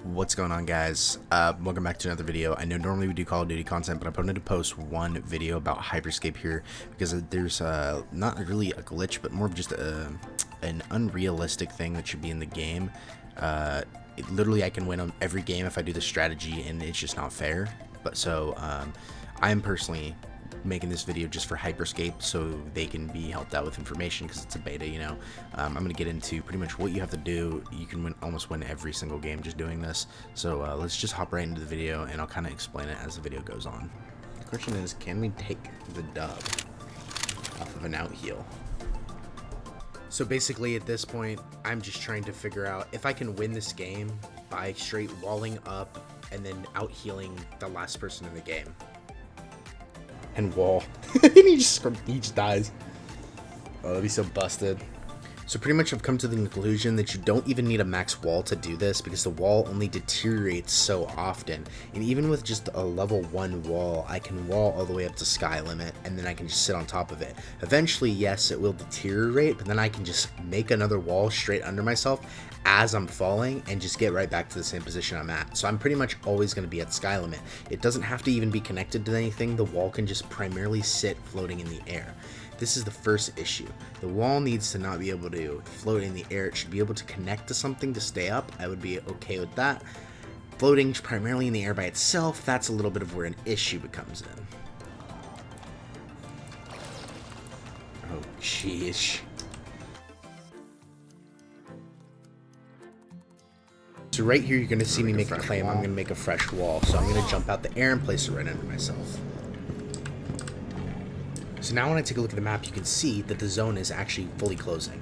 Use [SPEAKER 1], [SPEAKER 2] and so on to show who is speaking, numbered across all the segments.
[SPEAKER 1] What's going on, guys? Welcome back to another video. I know normally we do Call of Duty content, but I wanted to post one video about Hyperscape here because there's not really a glitch, but more of just an unrealistic thing that should be in the game. Literally, I can win on every game if I do the strategy, and it's just not fair. But so I'm personally making this video just for Hyperscape so they can be helped out with information because it's a beta, you know. I'm going to get into pretty much what you have to do. You can almost win every single game just doing this. So let's just hop right into the video and I'll kind of explain it as the video goes on. The question is, can we take the dub off of an out heal? So basically at this point, I'm just trying to figure out if I can win this game by straight walling up and then out healing the last person in the game. And wall. And he just dies. Oh, that'd be so busted. So pretty much I've come to the conclusion that you don't even need a max wall to do this because the wall only deteriorates so often. And even with just a level 1 wall, I can wall all the way up to sky limit and then I can just sit on top of it. Eventually, yes, it will deteriorate, but then I can just make another wall straight under myself as I'm falling and just get right back to the same position I'm at. So I'm pretty much always going to be at sky limit. It doesn't have to even be connected to anything. The wall can just primarily sit floating in the air. This is the first issue. The wall needs to not be able to float in the air. It should be able to connect to something to stay up. I would be okay with that. Floating primarily in the air by itself, that's a little bit of where an issue becomes in. Oh, jeez. So right here, you're going to see me make a claim. I'm going to make a fresh wall. So I'm going to jump out the air and place it right under myself. So now when I take a look at the map, you can see that the zone is actually fully closing.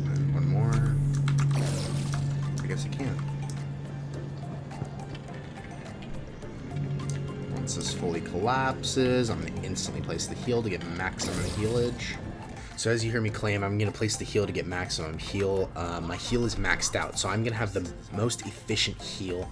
[SPEAKER 1] And one more. I guess I can. Once this fully collapses, I'm going to instantly place the heal to get maximum healage. So as you hear me claim, I'm going to place the heal to get maximum heal. My heal is maxed out, so I'm going to have the most efficient heal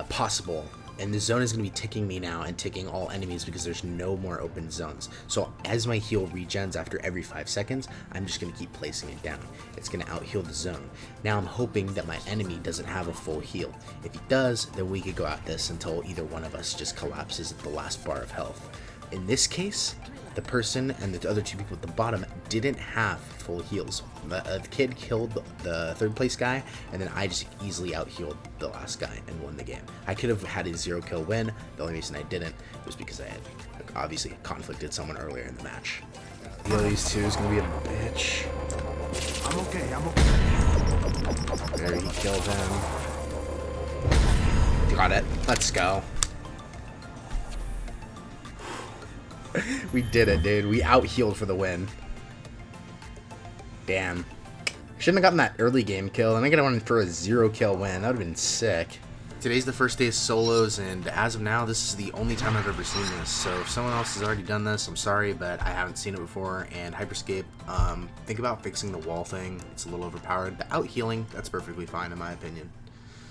[SPEAKER 1] possible. And the zone is going to be ticking me now and ticking all enemies because there's no more open zones. So as my heal regens after every 5 seconds, I'm just going to keep placing it down. It's going to out heal the zone. Now I'm hoping that my enemy doesn't have a full heal. If he does, then we could go at this until either one of us just collapses at the last bar of health. In this case, the person and the other two people at the bottom didn't have full heals. The kid killed the third place guy, and then I just easily out-healed the last guy and won the game. I could have had a 0-kill win. The only reason I didn't was because I had obviously conflicted someone earlier in the match. The other these two is going to be a bitch.
[SPEAKER 2] I'm okay.
[SPEAKER 1] There, he killed him. Got it. Let's go. We did it, dude. We out-healed for the win. Damn. Shouldn't have gotten that early game kill, and I gotta went for a 0-kill win. That would have been sick. Today's the first day of solos, and as of now, this is the only time I've ever seen this. So if someone else has already done this, I'm sorry, but I haven't seen it before. And Hyperscape, think about fixing the wall thing. It's a little overpowered. The out-healing, that's perfectly fine in my opinion.